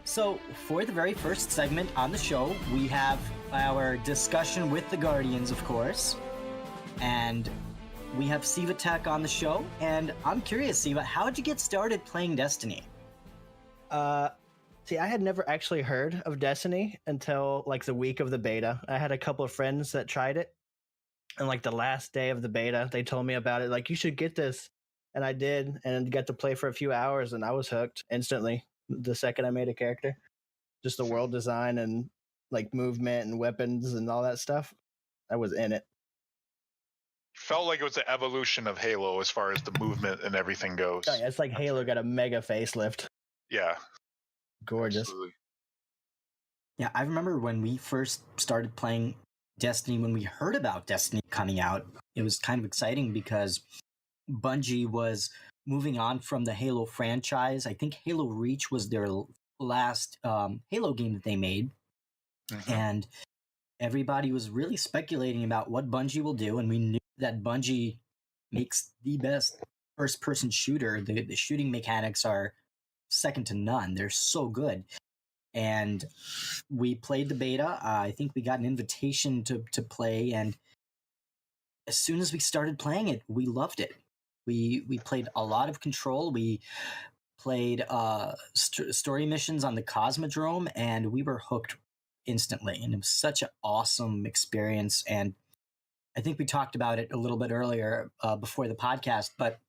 So, for the very first segment on the show, we have our discussion with the Guardians, of course. And we have Siva Tech on the show. And I'm curious, Siva, how'd you get started playing Destiny? See, I had never actually heard of Destiny until like the week of the beta. I had a couple of friends that tried it. And like the last day of the beta, they told me about it. Like, you should get this. And I did, and got to play for a few hours, and I was hooked instantly the second I made a character. Just the world design and like movement and weapons and all that stuff. I was in it. Felt like it was an evolution of Halo as far as the movement and everything goes. Oh, yeah, it's like Halo got a mega facelift. Yeah. Gorgeous. Absolutely. Yeah, I remember when we first started playing Destiny, when we heard about Destiny coming out, it was kind of exciting because Bungie was moving on from the Halo franchise. I think Halo Reach was their last Halo game that they made. Mm-hmm. And everybody was really speculating about what Bungie will do. And we knew that Bungie makes the best first-person shooter. The shooting mechanics are second to none. They're so good. And we played the beta. I think we got an invitation to play. And as soon as we started playing it, we loved it. We played a lot of Control. We played story missions on the Cosmodrome, and we were hooked instantly. And it was such an awesome experience. And I think we talked about it a little bit earlier before the podcast, but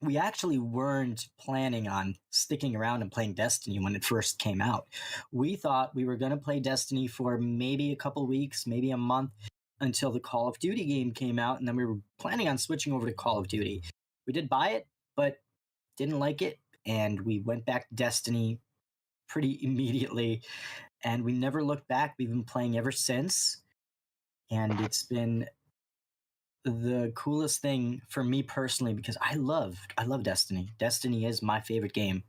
we actually weren't planning on sticking around and playing Destiny when it first came out. We thought we were going to play Destiny for maybe a couple weeks, maybe a month, until the Call of Duty game came out, and then we were planning on switching over to Call of Duty. We did buy it, but didn't like it, and we went back to Destiny pretty immediately, and we never looked back. We've been playing ever since, and it's been the coolest thing for me personally because I love Destiny. Destiny is my favorite game.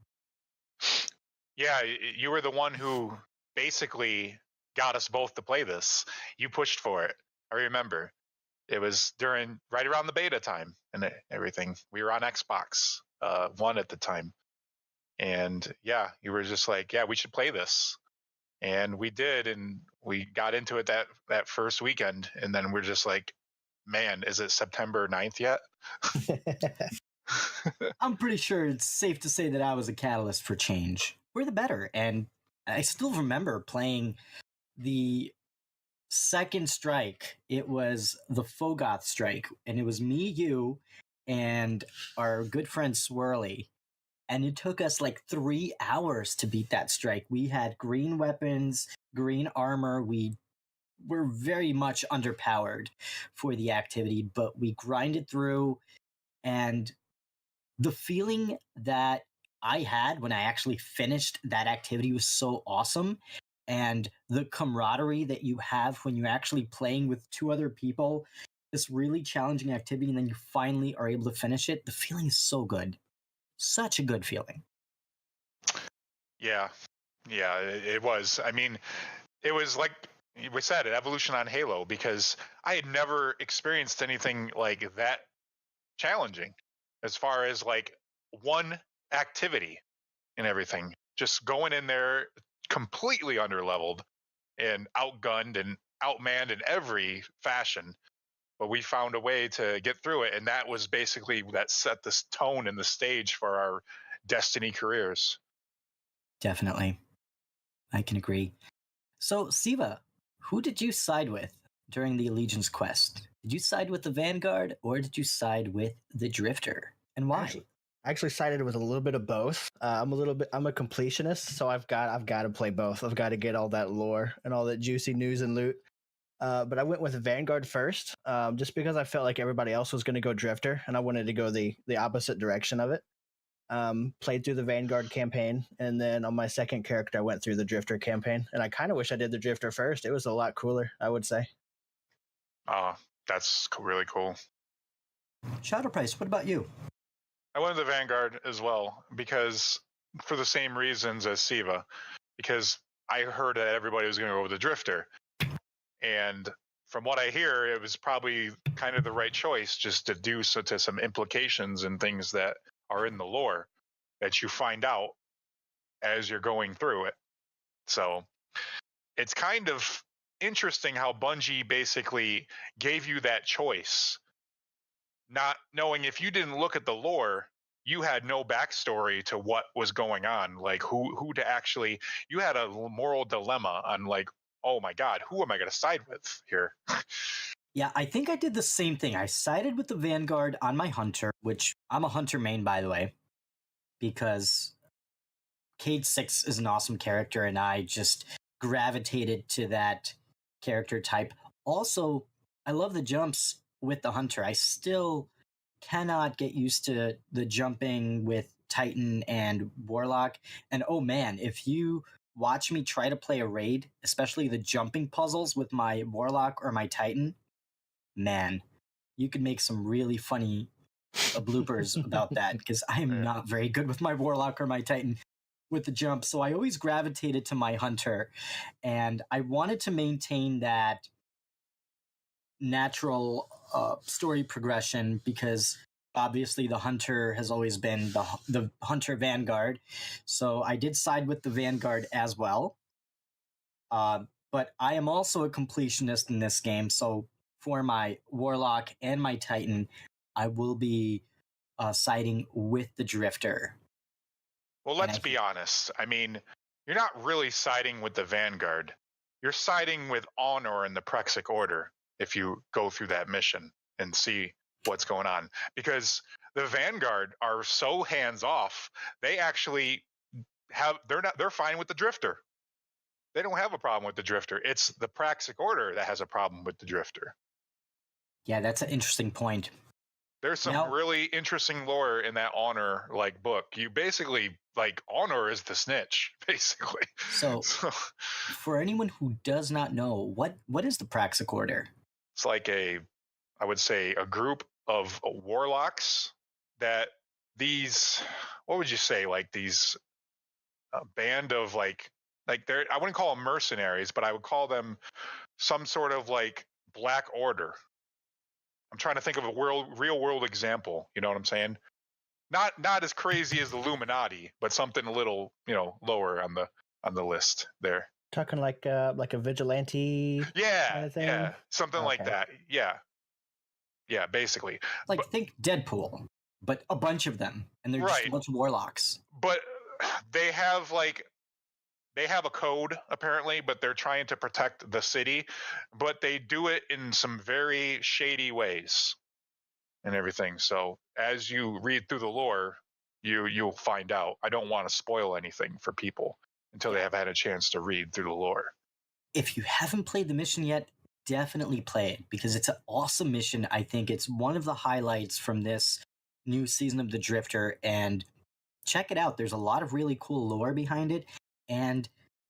Yeah, you were the one who basically got us both to play this. You pushed for it. I remember. It was right around the beta time and everything. We were on Xbox One at the time. And yeah, you were just like, yeah, we should play this. And we did, and we got into it that first weekend, and then we're just like, man, is it September 9th yet? I'm pretty sure it's safe to say that I was a catalyst for change. We're the better. And I still remember playing the second strike. It was the Fogoth strike, and it was me, you, and our good friend Swirly. And it took us like 3 hours to beat that strike. We had green weapons, green armor. We were very much underpowered for the activity, but we grinded through. And the feeling that I had when I actually finished that activity was so awesome. And the camaraderie that you have when you're actually playing with two other people, this really challenging activity, and then you finally are able to finish it, the feeling is so good. Such a good feeling. Yeah, it was. I mean, it was like we said, an evolution on Halo, because I had never experienced anything like that challenging as far as like one activity and everything. Just going in there completely underleveled and outgunned and outmanned in every fashion. But we found a way to get through it, and that was basically that set the tone and the stage for our Destiny careers. Definitely. I can agree. So, Siva, who did you side with during the Allegiance quest? Did you side with the Vanguard, or did you side with the Drifter? And why? I actually sided with a little bit of both. I'm a completionist, so I've got to play both. I've got to get all that lore and all that juicy news and loot. But I went with Vanguard first, just because I felt like everybody else was going to go Drifter, and I wanted to go the opposite direction of it. Played through the Vanguard campaign, and then on my second character, I went through the Drifter campaign. And I kind of wish I did the Drifter first. It was a lot cooler, I would say. That's really cool. Shadow Price, what about you? I went to the Vanguard as well, because for the same reasons as Siva, because I heard that everybody was going to go with the Drifter. And from what I hear, it was probably kind of the right choice, just to do so to some implications and things that are in the lore that you find out as you're going through it. So it's kind of interesting how Bungie basically gave you that choice, not knowing if you didn't look at the lore, you had no backstory to what was going on, like who to actually. You had a moral dilemma on like, oh my god, who am I going to side with here? Yeah, I think I did the same thing. I sided with the Vanguard on my Hunter, which I'm a Hunter main, by the way, because Cade 6 is an awesome character, and I just gravitated to that character type. Also, I love the jumps with the Hunter. I still cannot get used to the jumping with Titan and Warlock. And oh man, if you watch me try to play a raid, especially the jumping puzzles with my Warlock or my Titan, man, you could make some really funny bloopers about that, because I am not very good with my Warlock or my Titan with the jump. So I always gravitated to my Hunter, and I wanted to maintain that natural story progression, because obviously the Hunter has always been the Hunter Vanguard. So I did side with the Vanguard as well. But I am also a completionist in this game, so for my Warlock and my Titan, I will be siding with the Drifter. Well, let's be honest. I mean, you're not really siding with the Vanguard. You're siding with Honor and the Prexic Order if you go through that mission and see what's going on. Because the Vanguard are so hands off, they actually they're fine with the Drifter. They don't have a problem with the Drifter. It's the Praxic Order that has a problem with the Drifter. Yeah, that's an interesting point. There's some really interesting lore in that Honor like book. You basically like Honor is the snitch, basically. So for anyone who does not know, what is the Praxic Order? It's like I would say a group of warlocks that what would you say, like these band of like they're, I wouldn't call them mercenaries, but I would call them some sort of like black order. I'm trying to think of a real world example. You know what I'm saying? Not as crazy as the Illuminati, but something a little, lower on the list there. Talking like a vigilante. Yeah, kind of thing? yeah, something like that. Yeah, basically. Like, think Deadpool, but a bunch of them, and they're just a bunch of warlocks. But they have a code apparently, but they're trying to protect the city, but they do it in some very shady ways and everything. So as you read through the lore, you'll find out. I don't want to spoil anything for people until they have had a chance to read through the lore. If you haven't played the mission yet, definitely play it, because it's an awesome mission. I think it's one of the highlights from this new season of The Drifter, and check it out. There's a lot of really cool lore behind it, and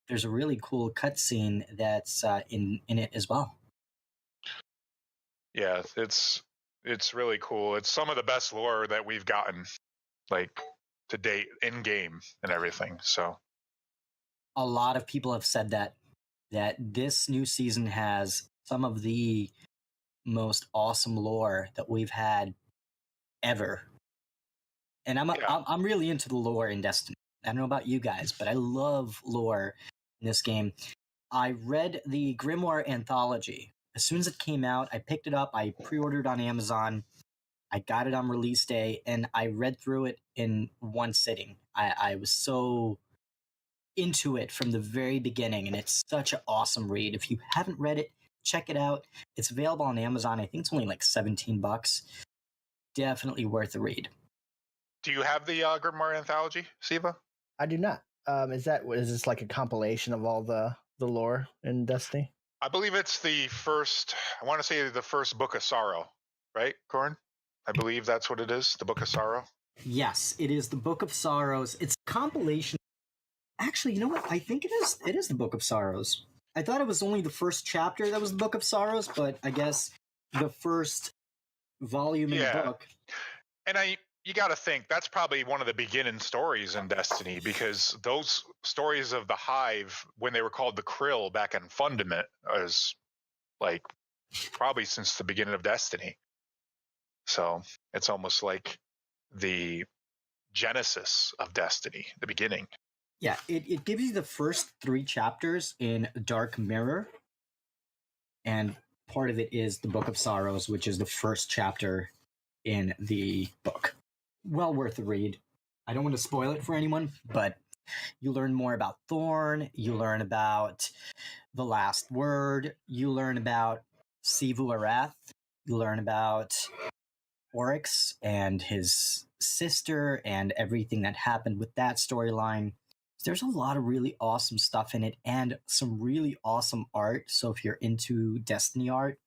there's a really cool cutscene that's in it as well. Yeah, it's really cool. It's some of the best lore that we've gotten, like, to date in game and everything. So a lot of people have said that this new season has some of the most awesome lore that we've had ever. And I'm really into the lore in Destiny. I don't know about you guys, but I love lore in this game. I read the Grimoire anthology. As soon as it came out, I picked it up. I pre-ordered on Amazon. I got it on release day, and I read through it in one sitting. I was so into it from the very beginning, and it's such an awesome read. If you haven't read it, check it out. It's available on Amazon. I think it's only like $17. Definitely worth the read. Do you have the Grimoire anthology, Siva? I do not. Is this like a compilation of all the lore in Destiny? I believe it's the first. I want to say the first Book of Sorrow, right, Corin? I believe that's what it is. The Book of Sorrow. Yes, it is the Book of Sorrows. It's a compilation. Actually, you know what? I think it is. It is the Book of Sorrows. I thought it was only the first chapter that was the Book of Sorrows, but I guess the first volume in the book. And you got to think that's probably one of the beginning stories in Destiny, because those stories of the Hive, when they were called the Krill back in Fundament, is like probably since the beginning of Destiny. So it's almost like the genesis of Destiny, the beginning. Yeah, it gives you the first 3 chapters in Dark Mirror, and part of it is the Book of Sorrows, which is the first chapter in the book. Well worth a read. I don't want to spoil it for anyone, but you learn more about Thorn, you learn about the last word, you learn about Siva Arath, you learn about Oryx and his sister and everything that happened with that storyline. There's a lot of really awesome stuff in it and some really awesome art. So if you're into Destiny art,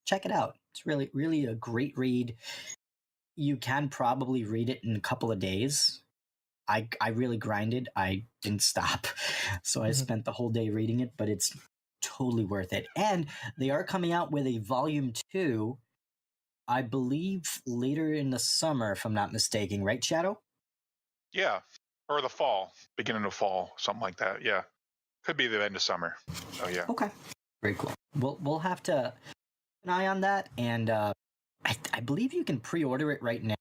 check it out. It's really, really a great read. You can probably read it in a couple of days. I really grinded. I didn't stop. So I spent the whole day reading it, but it's totally worth it. And they are coming out with a volume 2, I believe later in the summer, if I'm not mistaken, right, Shadow? Yeah, or the fall, beginning of fall, something like that. Yeah, could be the end of summer. Oh yeah. Okay, very cool. We'll have to keep an eye on that, and I believe you can pre-order it right now.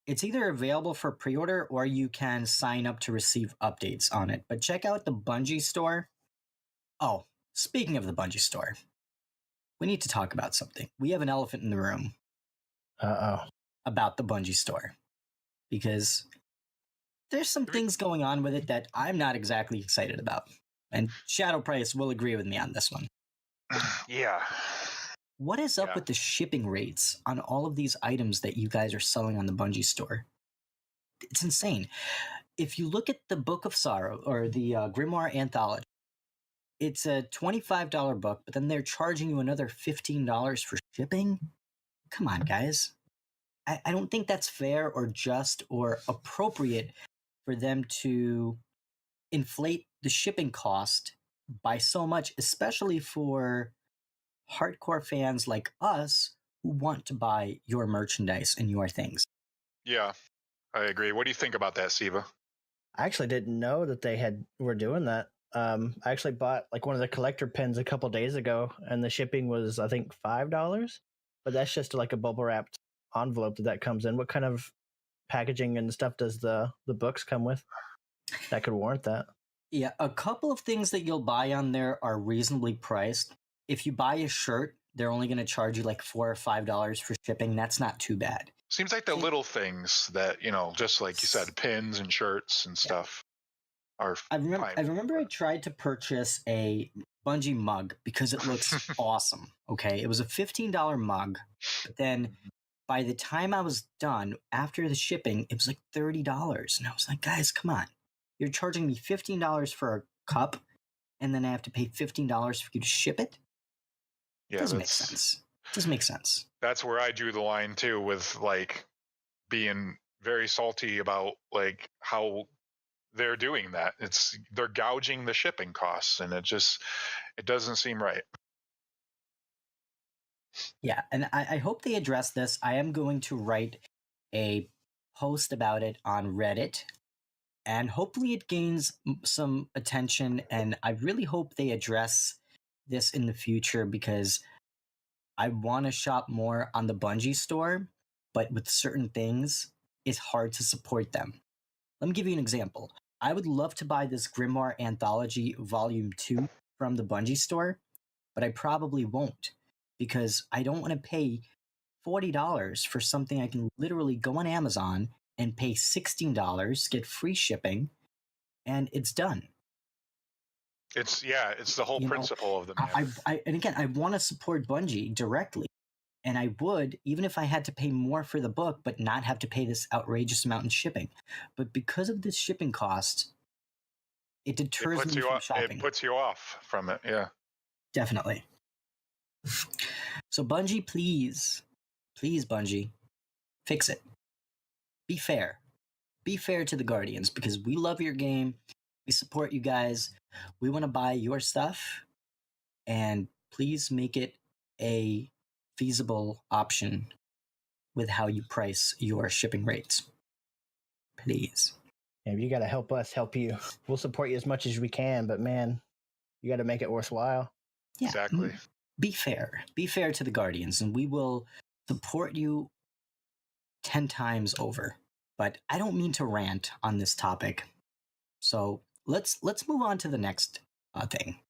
It's either available for pre-order or you can sign up to receive updates on it. But check out the Bungie store. Oh, speaking of the Bungie store, we need to talk about something. We have an elephant in the room about the Bungie store, because there's some things going on with it that I'm not exactly excited about. And Shadow Price will agree with me on this one. Yeah. What is up with the shipping rates on all of these items that you guys are selling on the Bungie store? It's insane. If you look at the Book of Sorrow or the Grimoire Anthology, it's a $25 book, but then they're charging you another $15 for shipping? Come on, guys. I don't think that's fair or just or appropriate for them to inflate the shipping cost by so much, especially for hardcore fans like us who want to buy your merchandise and your things. Yeah, I agree. What do you think about that, Siva? I actually didn't know that they were doing that. I actually bought like one of the collector pins a couple days ago, and the shipping was I think $5. But that's just like a bubble wrapped envelope that comes in. What kind of packaging and stuff does the books come with that could warrant that? Yeah, a couple of things that you'll buy on there are reasonably priced. If you buy a shirt, they're only going to charge you like $4 or $5 for shipping. That's not too bad. Seems like the little things that, just like you said, pins and shirts and stuff are fine. I remember I tried to purchase a Bungie mug because it looks awesome. Okay, it was a $15 mug, but then by the time I was done, after the shipping, it was like $30. And I was like, guys, come on. You're charging me $15 for a cup, and then I have to pay $15 for you to ship it? Yeah, it doesn't make sense. It doesn't make sense. That's where I drew the line too, with like being very salty about like how they're doing that. They're gouging the shipping costs, and it doesn't seem right. Yeah, and I hope they address this. I am going to write a post about it on Reddit, and hopefully it gains some attention, and I really hope they address this in the future, because I want to shop more on the Bungie store, but with certain things, it's hard to support them. Let me give you an example. I would love to buy this Grimoire Anthology Volume 2 from the Bungie store, but I probably won't, because I don't want to pay $40 for something I can literally go on Amazon and pay $16, get free shipping, and it's done. It's the whole principle of the man. And again, I want to support Bungie directly, and I would, even if I had to pay more for the book, but not have to pay this outrageous amount in shipping. But because of this shipping cost, it deters me from shopping. It puts you off from it, yeah. Definitely. So Bungie, please, Bungie, fix it. Be fair. Be fair to the Guardians, because we love your game. We support you guys. We want to buy your stuff, and please make it a feasible option with how you price your shipping rates. Please. Yeah, you got to help us help you. We'll support you as much as we can, but man, you got to make it worthwhile. Yeah, exactly. Be fair. Be fair to the Guardians, and we will support you 10 times over. But I don't mean to rant on this topic. So let's move on to the next thing.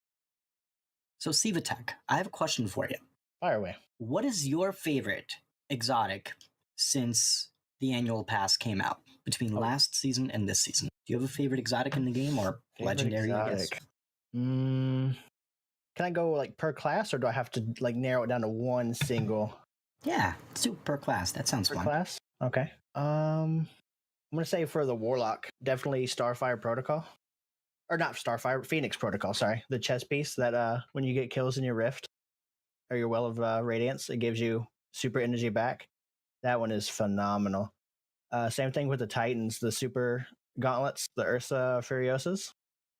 So Siva Tech, I have a question for you. Fire away. What is your favorite exotic since the annual pass came out between last season and this season? Do you have a favorite exotic in the game or legendary? I guess. Can I go like per class, or do I have to like narrow it down to one single? Yeah, let's do per class. That sounds Per fun. class. Okay. I'm gonna say for the Warlock, definitely Starfire Protocol, or not Starfire, Phoenix Protocol. Sorry, the chess piece that when you get kills in your Rift or your Well of Radiance, it gives you super energy back. That one is phenomenal. Same thing with the Titans, the super gauntlets, the Ursa Furiosas.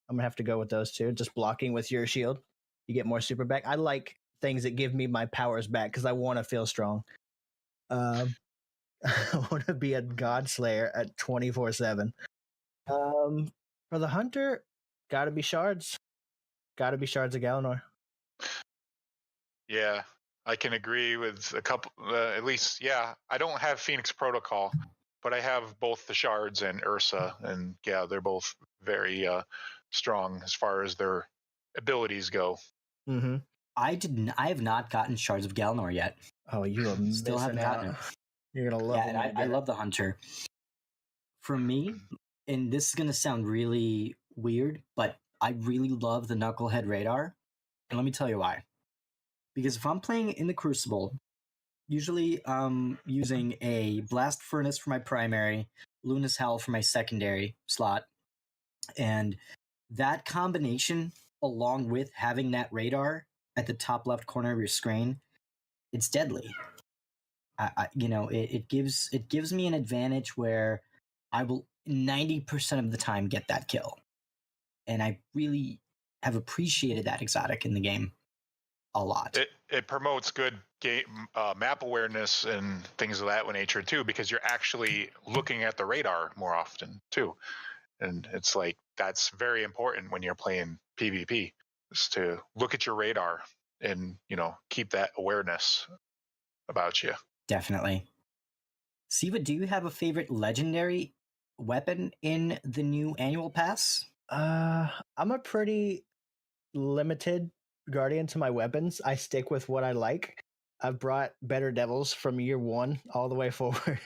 I'm gonna have to go with those two. Just blocking with your shield, you get more super back. I like things that give me my powers back because I want to feel strong. I want to be a God Slayer at 24/7. For the Hunter, gotta be shards. Gotta be shards of Galanor. Yeah, I can agree with a couple, at least. Yeah, I don't have Phoenix Protocol, but I have both the shards and Ursa, and yeah, they're both very strong as far as their abilities go. Mm-hmm. I have not gotten Shards of Galanor yet. Oh, you are Still haven't gotten it. You're gonna love it. Yeah, and I love the Hunter. For me, and this is gonna sound really weird, but I really love the Knucklehead radar. And let me tell you why. Because if I'm playing in the Crucible, usually I'm using a Blast Furnace for my primary, Luna's Howl for my secondary slot, and that combination, along with having that radar at the top left corner of your screen, it's deadly. It gives me an advantage where I will 90% of the time get that kill, and I really have appreciated that exotic in the game a lot. It promotes good game map awareness and things of that nature too, because you're actually looking at the radar more often too, and it's like that's very important when you're playing PvP, is to look at your radar and keep that awareness about you. Definitely. Siva, do you have a favorite legendary weapon in the new annual pass? I'm a pretty limited guardian to my weapons. I stick with what I like. I've brought Better Devils from year one all the way forward.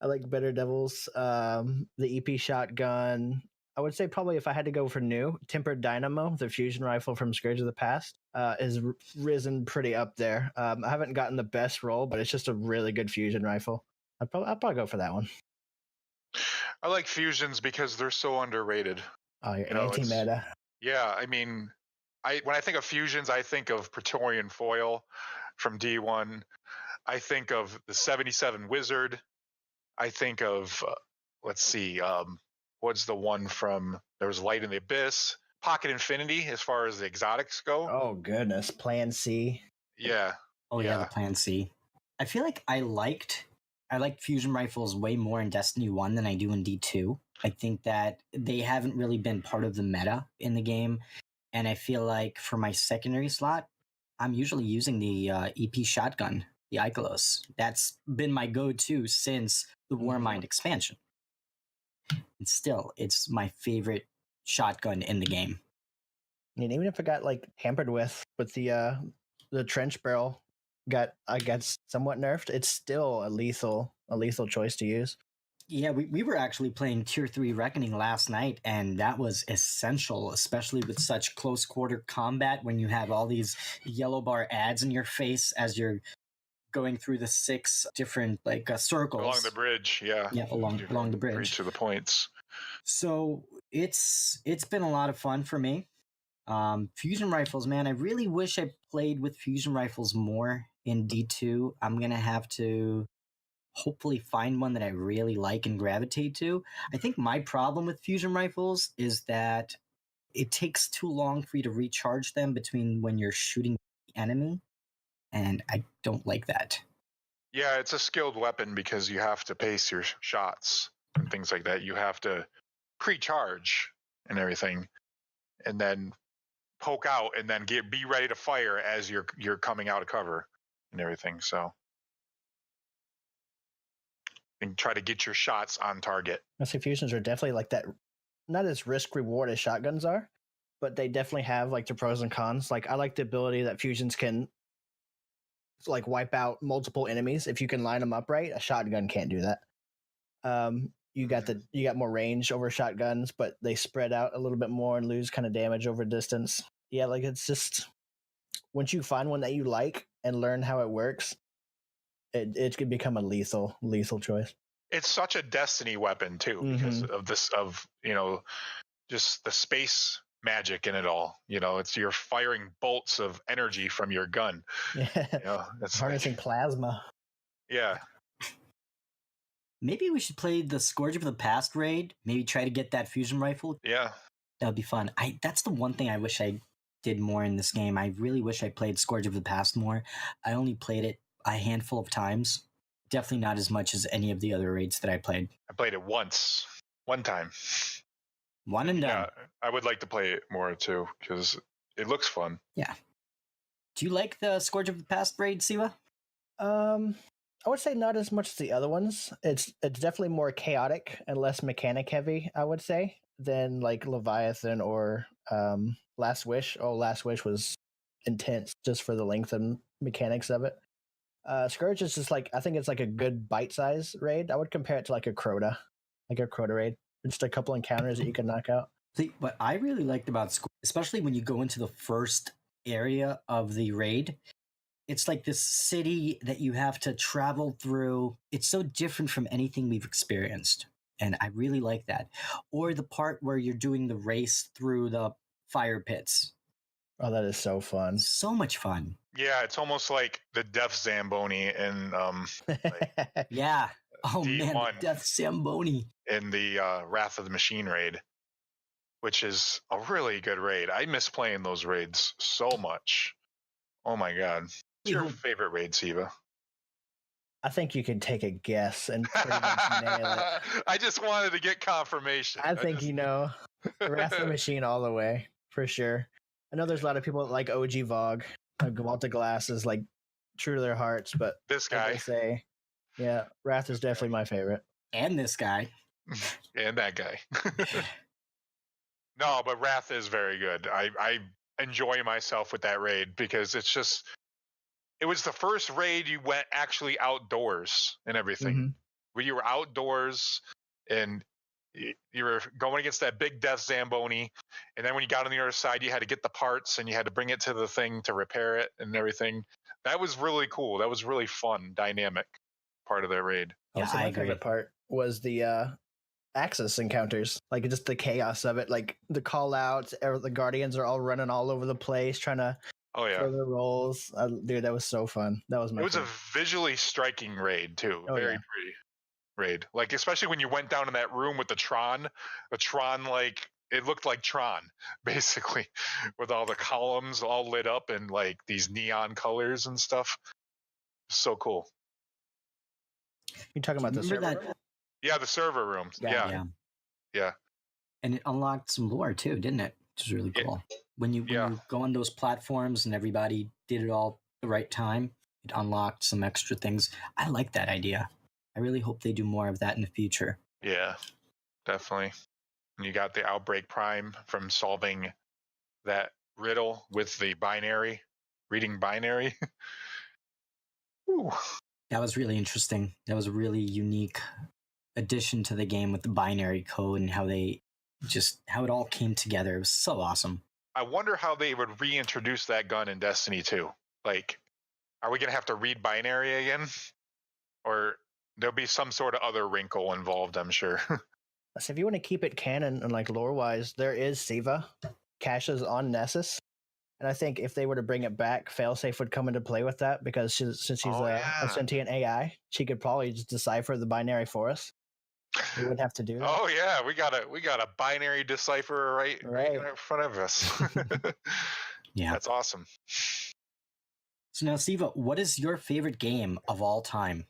I like Better Devils, the EP shotgun. I would say probably if I had to go for new, Tempered Dynamo, the fusion rifle from Scourge of the Past, is risen pretty up there. I haven't gotten the best roll, but it's just a really good fusion rifle. I'd probably go for that one. I like fusions because they're so underrated. Oh, you're anti-meta. Yeah, I mean, when I think of fusions, I think of Praetorian Foil from D1. I think of the 77 Wizard. I think of, let's see, what's the one from, there was Light in the Abyss, Pocket Infinity as far as the exotics go. Oh, goodness. Plan C. Yeah. Oh, yeah, the Plan C. I feel like I liked fusion rifles way more in Destiny 1 than I do in D2. I think that they haven't really been part of the meta in the game. And I feel like for my secondary slot, I'm usually using the EP shotgun, the Ikelos. That's been my go-to since the Warmind expansion. And still, it's my favorite shotgun in the game. And even if it got like hampered with the trench barrel got somewhat nerfed, it's still a lethal choice to use. Yeah, we were actually playing Tier 3 Reckoning last night, and that was essential, especially with such close quarter combat when you have all these yellow bar ads in your face as you're going through the 6 different circles. Along the bridge, yeah. Yeah, along the bridge. For each of the points. So it's been a lot of fun for me. Fusion rifles, man, I really wish I played with fusion rifles more in D2. I'm going to have to hopefully find one that I really like and gravitate to. I think my problem with fusion rifles is that it takes too long for you to recharge them between when you're shooting the enemy, and I don't like that. Yeah, it's a skilled weapon because you have to pace your shots and things like that. You have to pre-charge and everything, and then poke out, and then be ready to fire as you're coming out of cover and everything. So, and try to get your shots on target. I say fusions are definitely like that not as risk reward as shotguns are, but they definitely have like the pros and cons. Like I like the ability that fusions can like wipe out multiple enemies if you can line them up right. A shotgun can't do that. You got more range over shotguns, but they spread out a little bit more and lose kind of damage over distance. Yeah, like it's just once you find one that you like and learn how it works, it could become a lethal choice. It's such a Destiny weapon too, because of this, of just the space magic in it all. It's you're firing bolts of energy from your gun. Yeah, it's harnessing plasma. Yeah. Maybe we should play the Scourge of the Past raid. Maybe try to get that fusion rifle. Yeah, that would be fun. That's the one thing I wish I did more in this game. I really wish I played Scourge of the Past more. I only played it a handful of times. Definitely not as much as any of the other raids that I played. I played it one time. One and done. Yeah, I would like to play it more too, because it looks fun. Yeah. Do you like the Scourge of the Past raid, Siva? I would say not as much as the other ones. It's definitely more chaotic and less mechanic heavy, I would say, than like Leviathan or Last Wish. Oh, Last Wish was intense just for the length and mechanics of it. Scourge is just like, I think it's like a good bite-size raid. I would compare it to like a Crota raid. Just a couple encounters that you can knock out. See, what I really liked about Scourge, especially when you go into the first area of the raid, it's like this city that you have to travel through. It's so different from anything we've experienced. And I really like that. Or the part where you're doing the race through the fire pits. Oh, that is so fun. So much fun. Yeah, it's almost like the Death Zamboni in yeah. Oh D1 man, the Death Zamboni. In the Wrath of the Machine raid, which is a really good raid. I miss playing those raids so much. Oh my god. What's your favorite raid, Siva? I think you can take a guess and pretty much nail it. I just wanted to get confirmation. I think Wrath of the Machine all the way, for sure. I know there's a lot of people that like OG Vogue. Gamalta Glass is like true to their hearts, but this guy, they say, yeah, Wrath is definitely my favorite. And this guy. And that guy. No, but Wrath is very good. I enjoy myself with that raid because it was the first raid you went actually outdoors and everything. Where you were outdoors and you were going against that big Death Zamboni, and then when you got on the other side, you had to get the parts and you had to bring it to the thing to repair it and everything. That was really cool. That was really fun, dynamic part of that raid. Yeah, also, my favorite part was the Axis encounters, like just the chaos of it, like the call outs, the Guardians are all running all over the place trying to throw their rolls. Dude, that was so fun. That was my favorite. A visually striking raid too. Very pretty raid. Like especially when you went down in that room with the Tron, like it looked like Tron basically, with all the columns all lit up and like these neon colors and stuff. So cool. You talking about the server room? Yeah, the server room. Yeah. And it unlocked some lore too, didn't it? Which is really cool. When you go on those platforms and everybody did it all at the right time, it unlocked some extra things. I like that idea. I really hope they do more of that in the future. Yeah, definitely. And you got the Outbreak Prime from solving that riddle with the binary, reading binary. Ooh. That was really interesting. That was a really unique addition to the game with the binary code and how it all came together. It was so awesome. I wonder how they would reintroduce that gun in Destiny 2. Like, are we going to have to read binary again? Or there'll be some sort of other wrinkle involved, I'm sure. So if you want to keep it canon and like lore-wise, there is Siva, caches on Nessus. And I think if they were to bring it back, Failsafe would come into play with that because since she's a sentient AI, she could probably just decipher the binary for us. We wouldn't have to do that. Oh yeah, we got a binary decipherer right in front of us. Yeah, that's awesome. So now, Siva, what is your favorite game of all time?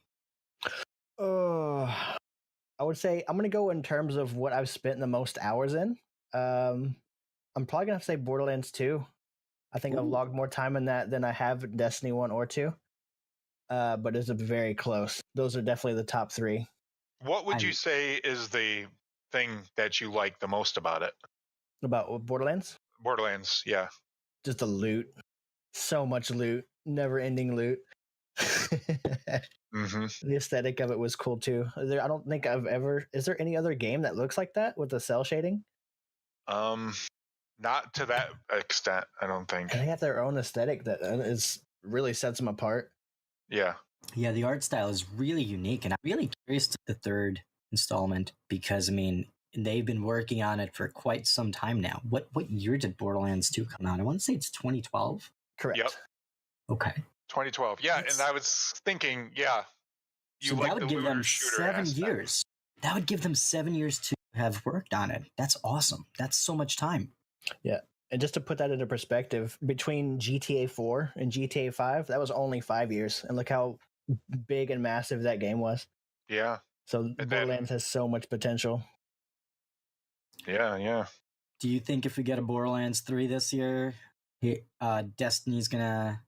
I would say I'm gonna go in terms of what I've spent the most hours in. I'm probably gonna have to say Borderlands 2. I think I've logged more time in that than I have in Destiny 1 or 2. But it's very close. Those are definitely the top 3. What would you say is the thing that you like the most about it? About Borderlands, Borderlands, yeah. just the loot, so much loot, never-ending loot. Hmm. The aesthetic of it was cool too. I don't think I've ever. Is there any other game that looks like that with the cell shading? Not to that extent, I don't think. And they have their own aesthetic that is really sets them apart. Yeah. Yeah, the art style is really unique, and I'm really curious to the third installment because, I mean, they've been working on it for quite some time now. What year did Borderlands 2 come out? I want to say it's 2012. Correct. Yep. Okay. 2012. Yeah, That's- and I was thinking, yeah, you So like that would the give looter them shooter 7 aspect. years. That would give them 7 years to have worked on it. That's awesome. That's so much time. Yeah. And just to put that into perspective, between GTA 4 and GTA 5, that was only 5 years. And look how big and massive that game was. Yeah. So then- Borderlands has so much potential. Yeah. Do you think if we get a Borderlands 3 this year, Destiny's gonna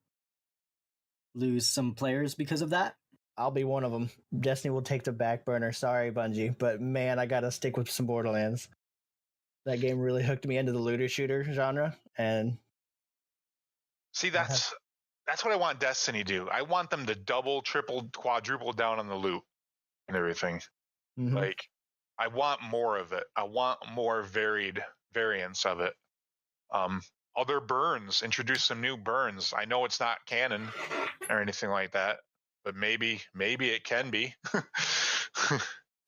lose some players because of that? I'll be one of them. Destiny will take the back burner. Sorry, Bungie, but man, I gotta stick with some Borderlands. That game really hooked me into the looter shooter genre, and See, that's what I want Destiny to do. I want them to double, triple, quadruple down on the loot and everything. mhm. Like, I want more of it. I want more varied variants of it. Other burns, introduce some new burns. I know it's not canon or anything like that, but maybe it can be.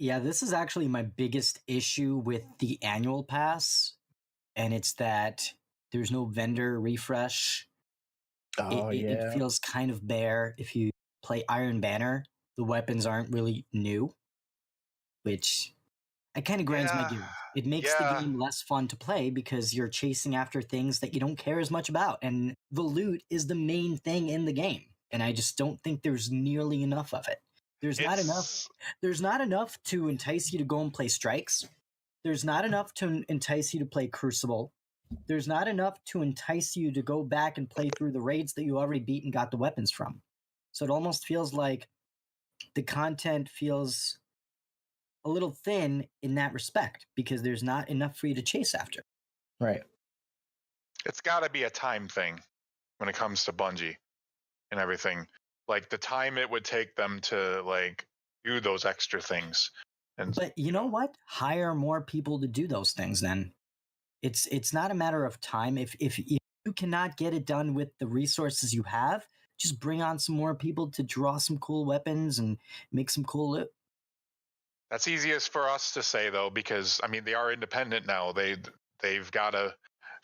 Yeah, this is actually my biggest issue with the annual pass, and it's that there's no vendor refresh. Oh It feels kind of bare. If you play Iron Banner, the weapons aren't really new, which it kind of grinds my gears. It makes the Yeah. game less fun to play because you're chasing after things that you don't care as much about, and the loot is the main thing in the game, and I just don't think there's nearly enough of it. There's not enough. It's- There's not enough to entice you to go and play Strikes. There's not enough to entice you to play Crucible. There's not enough to entice you to go back and play through the raids that you already beat and got the weapons from. So it almost feels like the content feels a little thin in that respect because there's not enough for you to chase after. right. It's got to be a time thing when it comes to Bungie and everything. Like the time it would take them to like do those extra things. And But you know what? Hire more people to do those things then. It's not a matter of time. If you cannot get it done with the resources you have, just bring on some more people to draw some cool weapons and make some cool loot. that's easiest for us to say though, because I mean they are independent now. They've got to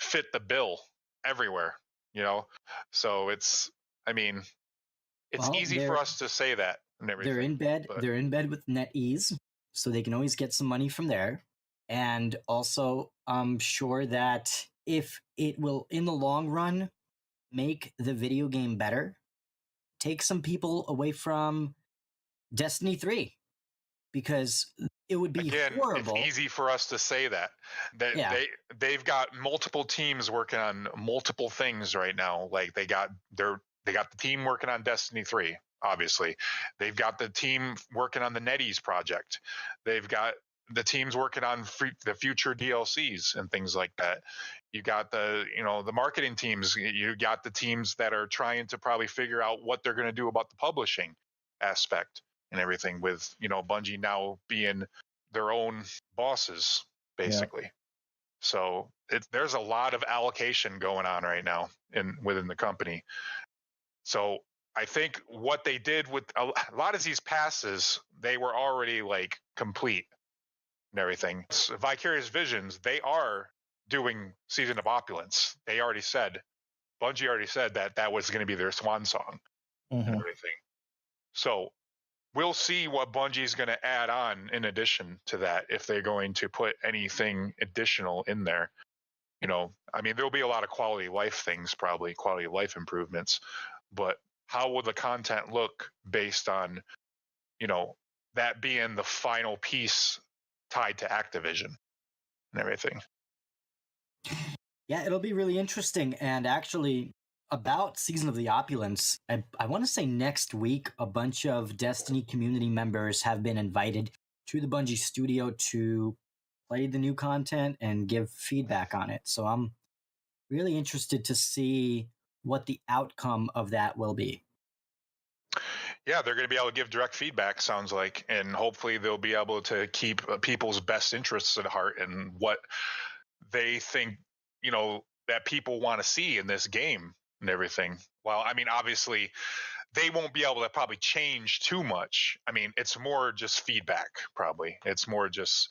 fit the bill everywhere, you know. So it's Well, easy for us to say that and everything. They're in bed. but- They're in bed with NetEase, so they can always get some money from there. And also, I'm sure that if it will, in the long run, make the video game better, take some people away from Destiny 3, because it would be Again, horrible. it's easy for us to say that. Yeah. They've got multiple teams working on multiple things right now. Like they got the team working on Destiny 3, obviously. They've got the team working on the NetEase project. They've got the teams working on the future DLCs and things like that. You got the marketing teams. You got the teams that are trying to probably figure out what they're going to do about the publishing aspect and everything, with Bungie now being their own bosses basically. So there's a lot of allocation going on right now within the company. So I think what they did with a lot of these passes, they were already like complete and everything. So Vicarious Visions, they are doing Season of Opulence. Bungie already said that was going to be their swan song and Mhm. everything. So we'll see what Bungie's going to add on in addition to that, if they're going to put anything additional in there. There'll be a lot of quality of life things, probably quality of life improvements, but how will the content look based on, that being the final piece tied to Activision and everything? Yeah, it'll be really interesting. And actually, about Season of the Opulence, I want to say next week, a bunch of Destiny community members have been invited to the Bungie studio to play the new content and give feedback on it. So I'm really interested to see what the outcome of that will be. Yeah, they're going to be able to give direct feedback, sounds like, and hopefully they'll be able to keep people's best interests at heart and what they think, that people want to see in this game and everything. Well, I mean, obviously, they won't be able to probably change too much. I mean, it's more just feedback, probably. It's more just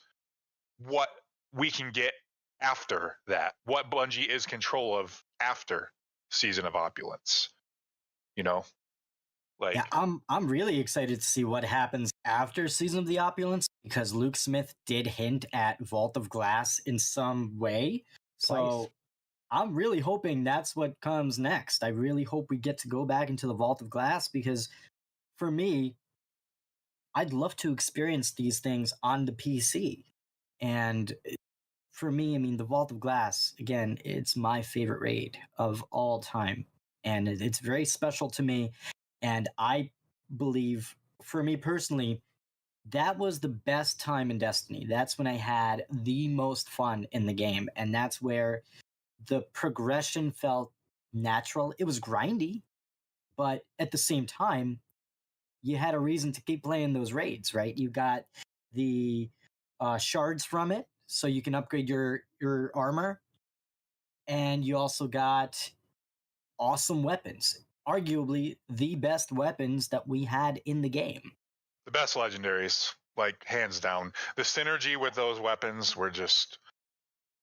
what we can get after that, what Bungie is control of after Season of Opulence. Like, Yeah, I'm really excited to see what happens after Season of the Opulence, because Luke Smith did hint at Vault of Glass in some way. So Twice. I'm really hoping that's what comes next. I really hope we get to go back into the Vault of Glass, because for me, I'd love to experience these things on the PC. And for me, I mean, the Vault of Glass, again, it's my favorite raid of all time. And it's very special to me. And I believe, for me personally, that was the best time in Destiny. That's when I had the most fun in the game. And that's where the progression felt natural. It was grindy, but at the same time, you had a reason to keep playing those raids, right? You got the shards from it, so you can upgrade your armor, and you also got awesome weapons. Arguably the best weapons that we had in the game. the best legendaries, like hands down. The synergy with those weapons were just,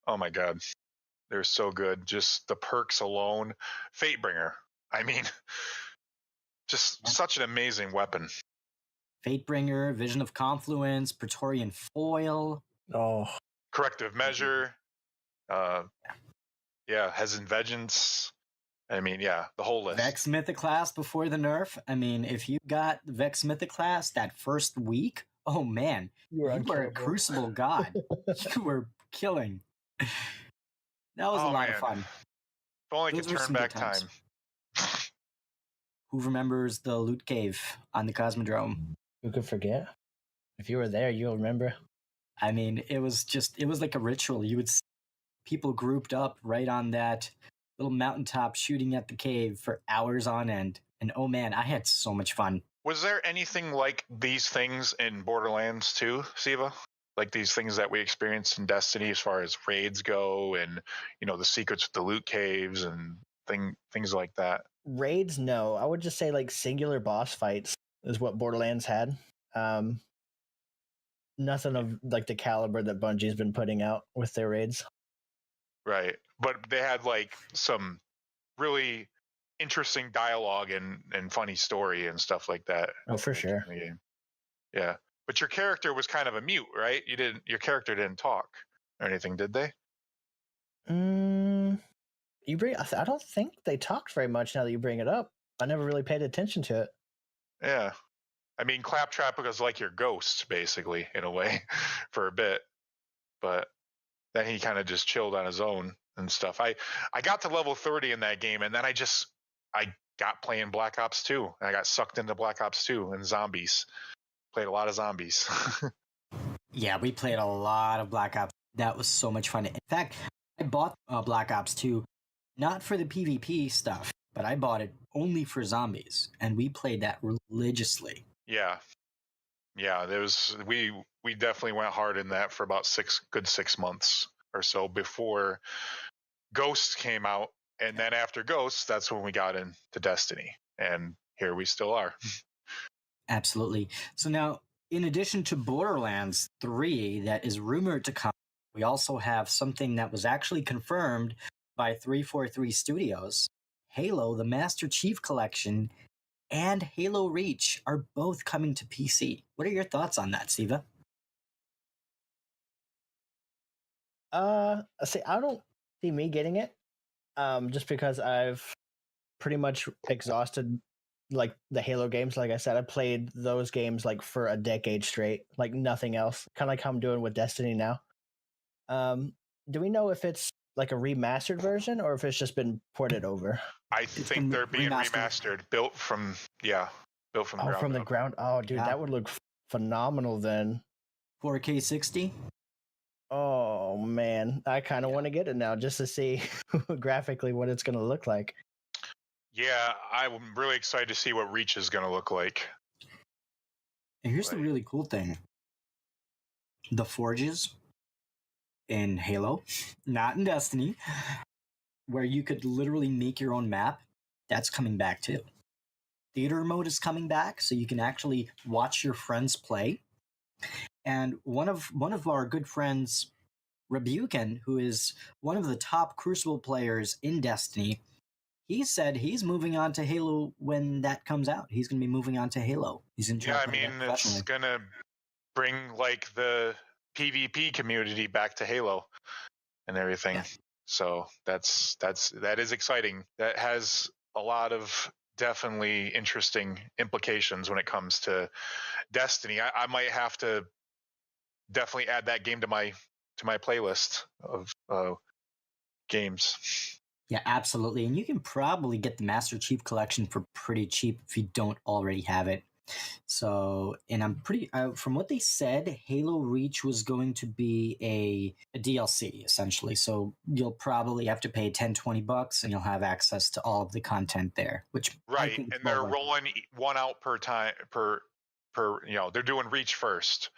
oh my god, they're so good. Just the perks alone. Fatebringer, I mean, just such an amazing weapon. Fatebringer, Vision of Confluence, Praetorian Foil. Oh, Corrective Measure. Hesitant Vengeance. I mean, yeah, the whole list. Vex Mythoclast before the nerf. I mean, if you got Vex Mythoclast that first week, oh man, you were a unkillable. Crucible god. You were killing. That was a lot of fun. If only I Those could were turn some good back times. time. Who remembers the loot cave on the Cosmodrome? Who could forget? If you were there, you'll remember. I mean, it was like a ritual. You would see people grouped up right on that little mountaintop shooting at the cave for hours on end. And oh man, I had so much fun. Was there anything like these things in Borderlands 2, Siva? Like these things that we experienced in Destiny as far as raids go and, the secrets of the loot caves and things like that? Raids, no. I would just say like singular boss fights is what Borderlands had. Nothing of like the caliber that Bungie's been putting out with their raids. Right. But they had like some really interesting dialogue and funny story and stuff like that. Oh, for sure. In the game. Yeah. But your character was kind of a mute, right? Your character didn't talk or anything, did they? I don't think they talked very much now that you bring it up. I never really paid attention to it. Yeah. I mean, Claptrap was like your ghost, basically, in a way, for a bit. But then he kind of just chilled on his own and stuff. I got to level 30 in that game, and then I got playing Black Ops 2. And I got sucked into Black Ops 2 and zombies. Played a lot of zombies. Yeah, we played a lot of Black Ops. That was so much fun. In fact, I bought Black Ops 2 not for the PvP stuff, but I bought it only for zombies, and we played that religiously. Yeah. There was we definitely went hard in that for about 6 months or so before Ghosts came out, and then after Ghosts, that's when we got into Destiny, and here we still are. Absolutely. So now, in addition to Borderlands 3 that is rumored to come, we also have something that was actually confirmed by 343 Studios. Halo, the Master Chief Collection, and Halo Reach are both coming to PC. What are your thoughts on that, Siva? See, I don't see me getting it. Just because I've pretty much exhausted like the Halo games. Like I said, I played those games like for a decade straight, like nothing else. Kind of like how I'm doing with Destiny now. Do we know if it's like a remastered version or if it's just been ported over? I think they're being remastered, built from the ground. Oh, dude, that would look phenomenal then. 4K 60? Oh, Oh man, I kind of want to get it now just to see graphically what it's going to look like. Yeah, I'm really excited to see what Reach is going to look like. And here's the really cool thing. The forges in Halo, not in Destiny, where you could literally make your own map, that's coming back too. Theater mode is coming back, so you can actually watch your friends play. And one of our good friends, Rebuken, who is one of the top Crucible players in Destiny, he said he's moving on to Halo when that comes out. He's going to be moving on to Halo. He's going to try to play that it's professionally. going to bring like the PvP community back to Halo and everything. Yeah. So that is exciting. That has a lot of definitely interesting implications when it comes to Destiny. I might have to definitely add that game to my playlist of games. Yeah, absolutely. And you can probably get the Master Chief Collection for pretty cheap if you don't already have it. So, and I'm pretty, from what they said, Halo Reach was going to be a DLC, essentially. So you'll probably have to pay $10-$20 and you'll have access to all of the content there, which right. And they're rolling one out per time, per, they're doing Reach first.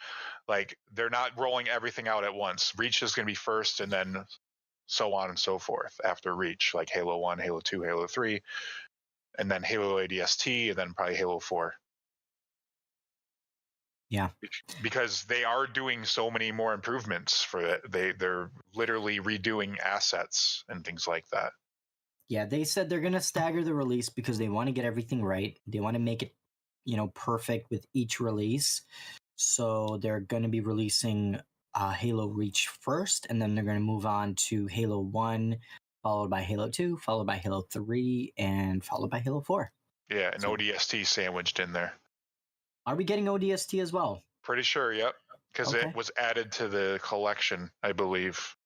Like, they're not rolling everything out at once. Reach is going to be first, and then so on and so forth after Reach, like Halo 1, Halo 2, Halo 3, and then Halo ADST, and then probably Halo 4. Yeah. Because they are doing so many more improvements for it. They're literally redoing assets and things like that. Yeah, they said they're going to stagger the release because they want to get everything right. They want to make it, perfect with each release. So they're going to be releasing Halo Reach first, and then they're going to move on to Halo 1, followed by Halo 2, followed by Halo 3, and followed by Halo 4. Yeah, and ODST sandwiched in there. Are we getting ODST as well? Pretty sure, yep. Because it was added to the collection, I believe.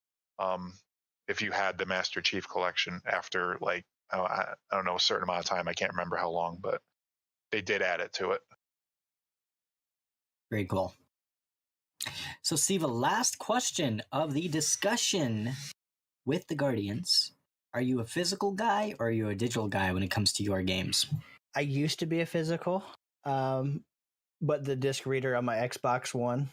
If you had the Master Chief Collection after, like, I don't know, a certain amount of time. I can't remember how long, but they did add it to it. Very cool. So, Siva, last question of the discussion with the Guardians. Are you a physical guy or are you a digital guy when it comes to your games? I used to be a physical, but the disc reader on my Xbox One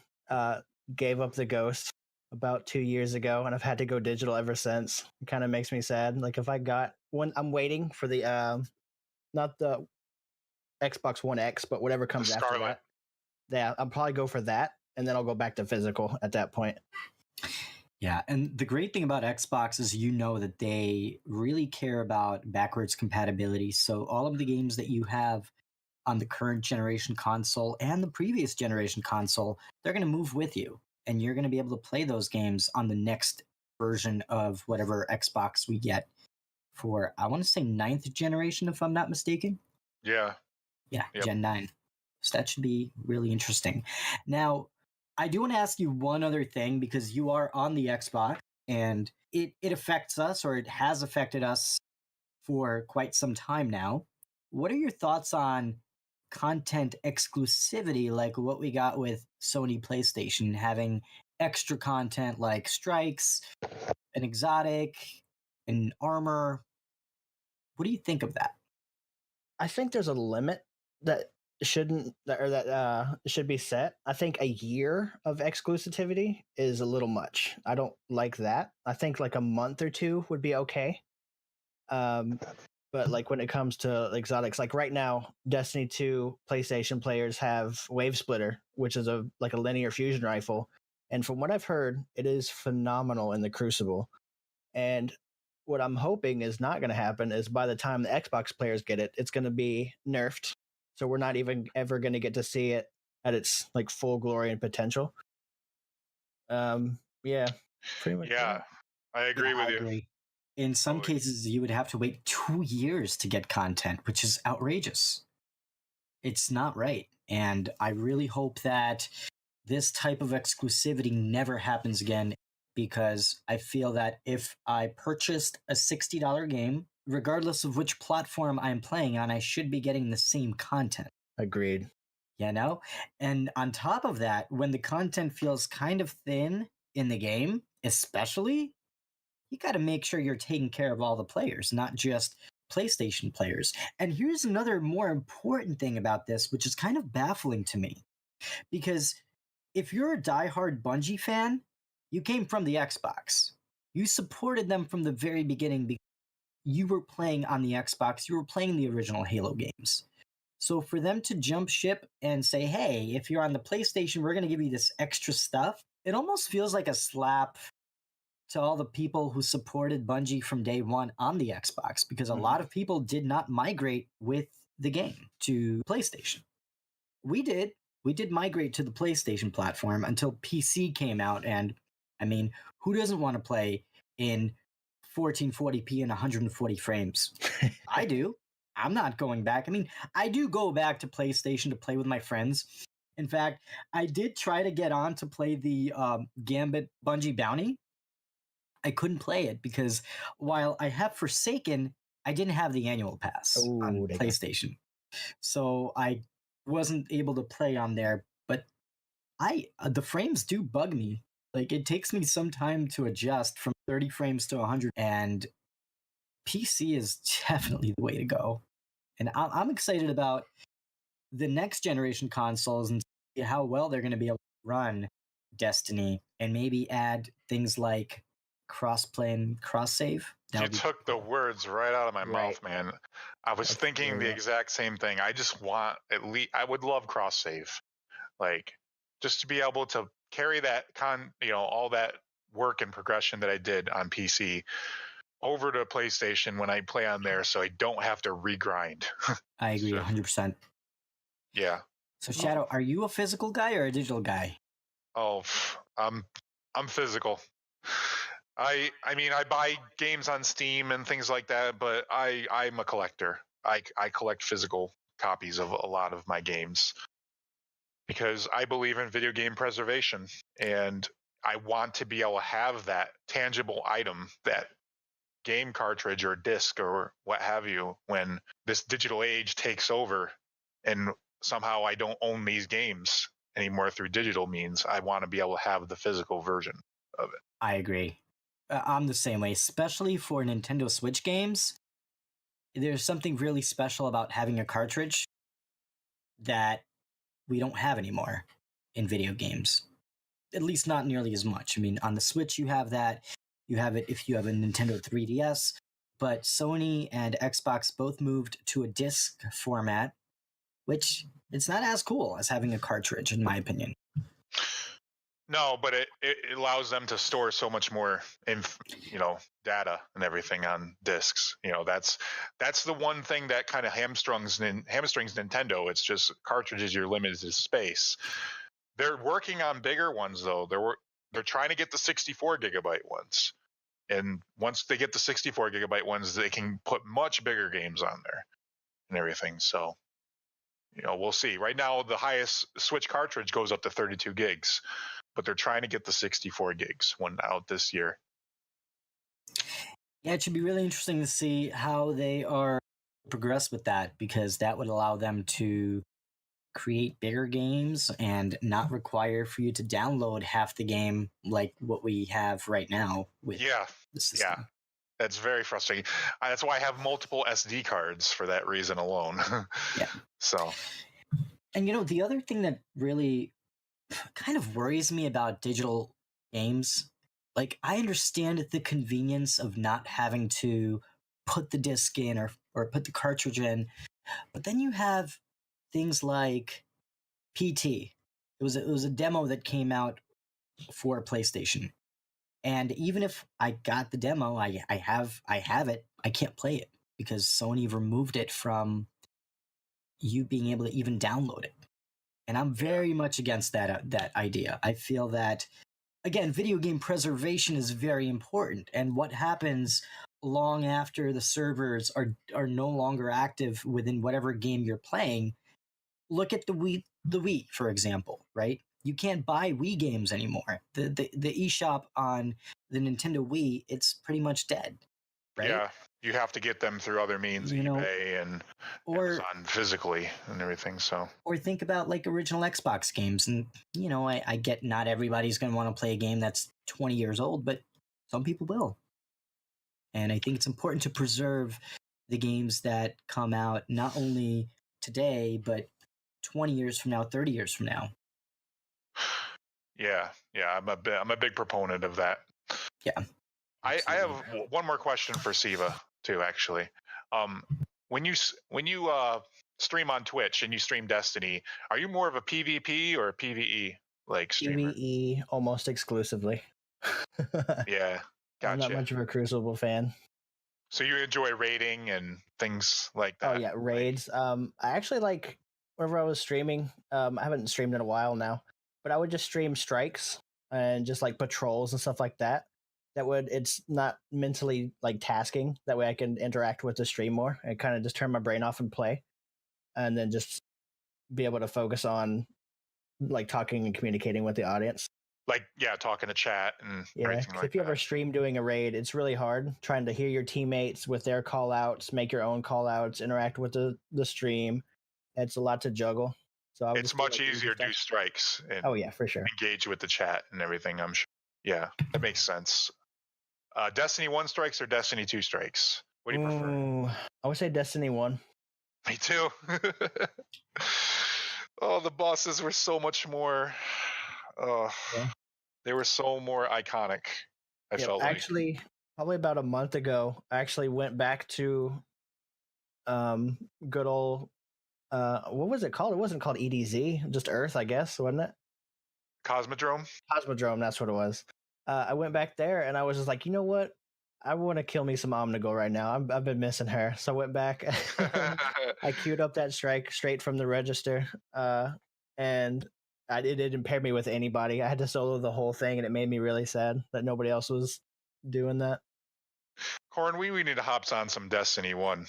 gave up the ghost about 2 years ago, and I've had to go digital ever since. It kind of makes me sad. Like, if I got one, I'm waiting for the not the Xbox One X, but whatever comes after that. Yeah, I'll probably go for that, and then I'll go back to physical at that point. Yeah, and the great thing about Xbox is that they really care about backwards compatibility. So all of the games that you have on the current generation console and the previous generation console, they're going to move with you. And you're going to be able to play those games on the next version of whatever Xbox we get for, I want to say 9th generation, if I'm not mistaken. Yeah. Yeah, yep. Gen 9. So that should be really interesting. Now, I do want to ask you one other thing, because you are on the Xbox and it affects us, or it has affected us for quite some time now. What are your thoughts on content exclusivity, like what we got with Sony PlayStation, having extra content like strikes, an exotic, an armor? What do you think of that? I think there's a limit that should be set. I think a year of exclusivity is a little much. I don't like that. I think like a month or two would be okay. But like when it comes to exotics, like right now, Destiny 2 PlayStation players have Wave Splitter, which is a linear fusion rifle. And from what I've heard, it is phenomenal in the Crucible. And what I'm hoping is not going to happen is by the time the Xbox players get it, it's going to be nerfed. So we're not even ever going to get to see it at its like full glory and potential. Yeah, pretty much. Yeah, I agree with you. Agree. In some cases, you would have to wait 2 years to get content, which is outrageous. It's not right. And I really hope that this type of exclusivity never happens again, because I feel that if I purchased a $60 game, regardless of which platform I'm playing on, I should be getting the same content. Agreed. And on top of that, when the content feels kind of thin in the game, especially, you got to make sure you're taking care of all the players, not just PlayStation players. And here's another more important thing about this, which is kind of baffling to me. Because if you're a diehard Bungie fan, you came from the Xbox. You supported them from the very beginning because you were playing on the Xbox, you were playing the original Halo games. So for them to jump ship and say, hey, if you're on the PlayStation, we're going to give you this extra stuff, it almost feels like a slap to all the people who supported Bungie from day one on the Xbox, because a lot of people did not migrate with the game to PlayStation. We did. We did migrate to the PlayStation platform until PC came out. And I mean, who doesn't want to play in 1440p and 140 frames? I do. I'm not going back. I mean, I do go back to PlayStation to play with my friends. In fact, I did try to get on to play the Gambit Bungie Bounty. I couldn't play it because while I have Forsaken, I didn't have the annual pass on PlayStation. So I wasn't able to play on there, but the frames do bug me. Like, it takes me some time to adjust from 30 frames to 100, and PC is definitely the way to go. And I'm excited about the next generation consoles and see how well they're going to be able to run Destiny and maybe add things like cross-play and cross-save. You took the words right out of my mouth, man. I was thinking the exact same thing. I just want, at least, I would love cross-save. Like, just to be able to carry that all that work and progression that I did on PC over to PlayStation when I play on there, so I don't have to regrind. I agree 100%. Yeah. So Shadow, are you a physical guy or a digital guy? Oh, I'm physical. I mean, I buy games on Steam and things like that, but I'm a collector. I collect physical copies of a lot of my games because I believe in video game preservation, and I want to be able to have that tangible item, that game cartridge or disc or what have you, when this digital age takes over and somehow I don't own these games anymore through digital means. I want to be able to have the physical version of it. I agree. I'm the same way, especially for Nintendo Switch games. There's something really special about having a cartridge that we don't have anymore in video games. At least not nearly as much. I mean, on the Switch, you have that. You have it if you have a Nintendo 3DS. But Sony and Xbox both moved to a disc format, which it's not as cool as having a cartridge, in my opinion. No, but it allows them to store so much more, data and everything on discs. That's the one thing that kind of hamstrings Nintendo. It's just cartridges. You're limited to space. They're working on bigger ones though. They're trying to get the 64 gigabyte ones, and once they get the 64 gigabyte ones, they can put much bigger games on there and everything. So, we'll see. Right now, the highest Switch cartridge goes up to 32 gigs. But they're trying to get the 64 gigs one out this year. Yeah, it should be really interesting to see how they are progress with that, because that would allow them to create bigger games and not require for you to download half the game like what we have right now with the system. Yeah, that's very frustrating. That's why I have multiple SD cards for that reason alone. Yeah. So. And the other thing that really kind of worries me about digital games, like, I understand the convenience of not having to put the disc in or put the cartridge in, but then you have things like PT. It was a demo that came out for PlayStation, and even if I got the demo, I have it, I can't play it because Sony removed it from you being able to even download it. And I'm very much against that idea. I feel that, again, video game preservation is very important. And what happens long after the servers are no longer active within whatever game you're playing? Look at the Wii, for example, right? You can't buy Wii games anymore. The eShop on the Nintendo Wii, it's pretty much dead, right? Yeah, You have to get them through other means, eBay and Amazon physically and everything. So, or think about like original Xbox games, and I get not everybody's going to want to play a game that's 20 years old, but some people will. And I think it's important to preserve the games that come out not only today, but 20 years from now, 30 years from now. Yeah, I'm a big proponent of that. Yeah. I have one more question for Siva too, actually. When you stream on Twitch and you stream Destiny, are you more of a PvP or a PvE like streamer? PvE almost exclusively. Yeah, gotcha. I'm not much of a Crucible fan. So you enjoy raiding and things like that? Oh yeah, raids. I actually like whenever I was streaming. I haven't streamed in a while now, but I would just stream strikes and just like patrols and stuff like that. It's not mentally like tasking. That way I can interact with the stream more and kind of just turn my brain off and play, and then just be able to focus on like talking and communicating with the audience. Like, talking to chat and everything like if you ever stream doing a raid, it's really hard trying to hear your teammates with their call outs, make your own call outs, interact with the stream. It's a lot to juggle. So it's much easier to do strikes and for sure. Engage with the chat and everything, I'm sure. Yeah, that makes sense. Destiny 1 strikes or Destiny 2 strikes? What do you prefer? I would say Destiny 1. Me too. Oh, the bosses were so much more... They were so more iconic. I felt like. Actually, probably about a month ago, I actually went back to good old what was it called? It wasn't called EDZ, just Earth, I guess, wasn't it? Cosmodrome, that's what it was. I went back there and I was just like, you know what? I want to kill me some Omnigul right now. I've been missing her. So I went back. I queued up that strike straight from the register. And it didn't pair me with anybody. I had to solo the whole thing, and it made me really sad that nobody else was doing that. Corn, we need to hop on some Destiny 1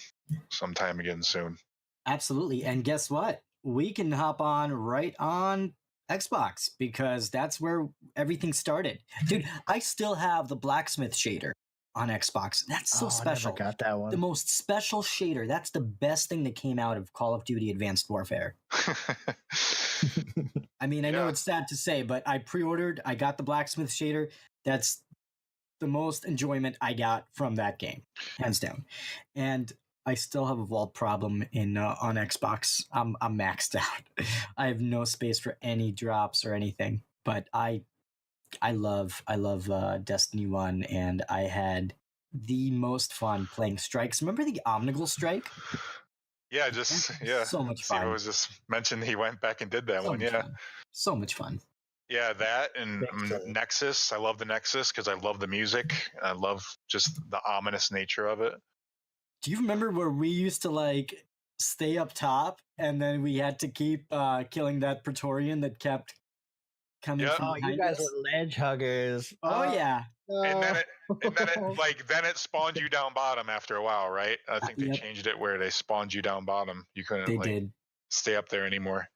sometime again soon. Absolutely. And guess what? We can hop on right on Xbox because that's where everything started. Dude, I still have the blacksmith shader on Xbox. That's so special. I never got that one. The most special shader. That's the best thing that came out of Call of Duty Advanced Warfare. I mean, I know it's sad to say, but I pre-ordered, I got the blacksmith shader. That's the most enjoyment I got from that game, hands down. And I still have a vault problem on Xbox. I'm maxed out. I have no space for any drops or anything. But I love Destiny 1, and I had the most fun playing strikes. Remember the Omnigul strike? Yeah, so much fun. Siva was just mentioned he went back and did that one. Yeah, fun. So much fun. Yeah, that and Nexus. I love the Nexus because I love the music. I love just the ominous nature of it. Do you remember where we used to like stay up top and then we had to keep killing that Praetorian that kept coming from behind you guys us? were ledge huggers. Oh yeah. And then it spawned you down bottom after a while, right? I think they changed it where they spawned you down bottom. You couldn't stay up there anymore.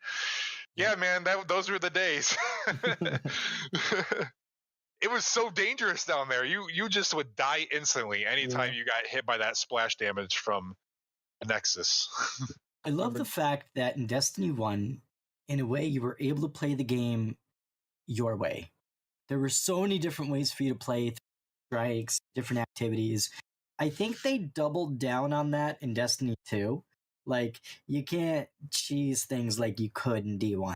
Yeah, man, those were the days. It was so dangerous down there. You just would die instantly anytime you got hit by that splash damage from Nexus. I love the fact that in Destiny 1, in a way, you were able to play the game your way. There were so many different ways for you to play, strikes, different activities. I think they doubled down on that in Destiny 2. Like, you can't cheese things like you could in D1.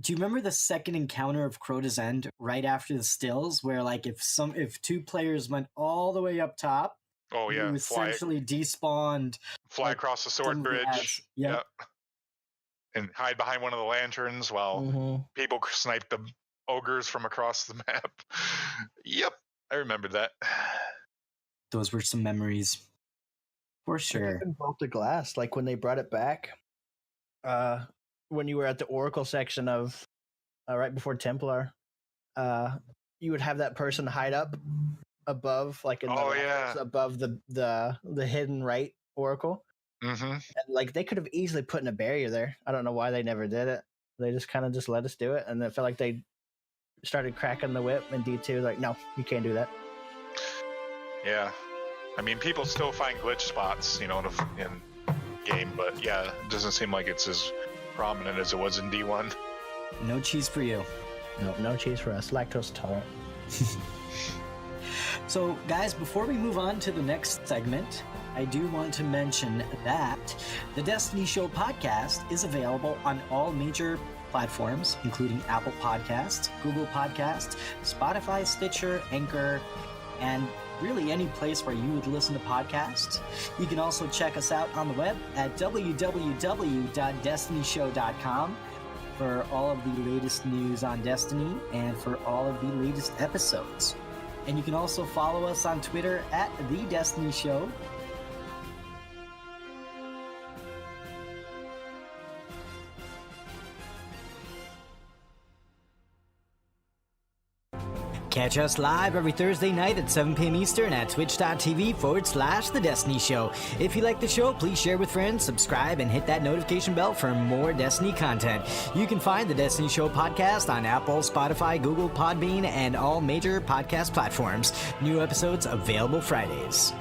Do you remember the second encounter of Crota's End right after the stills, where like if two players went all the way up top, you essentially despawned, fly across the sword bridge, and hide behind one of the lanterns while people snipe the ogres from across the map. Yep, I remember that. Those were some memories, for sure. Vault of Glass, like when they brought it back. When you were at the Oracle section of right before Templar, you would have that person hide up above, like in above the hidden right Oracle. And like they could have easily put in a barrier there. I don't know why they never did it. They just kind of just let us do it, and it felt like they started cracking the whip in D2. Like, no, you can't do that. Yeah, I mean, people still find glitch spots, in game, but yeah, it doesn't seem like it's as prominent as it was in D1. No cheese for you. No cheese for us. Lactose tolerant. So, guys, before we move on to the next segment, I do want to mention that the Destiny Show podcast is available on all major platforms, including Apple Podcasts, Google Podcasts, Spotify, Stitcher, Anchor, and really any place where you would listen to podcasts. You can also check us out on the web at www.destinyshow.com for all of the latest news on Destiny and for all of the latest episodes. And you can also follow us on Twitter at The Destiny Show. Catch us live every Thursday night at 7 p.m. Eastern at twitch.tv/The Destiny Show. If you like the show, please share with friends, subscribe, and hit that notification bell for more Destiny content. You can find the Destiny Show podcast on Apple, Spotify, Google, Podbean, and all major podcast platforms. New episodes available Fridays.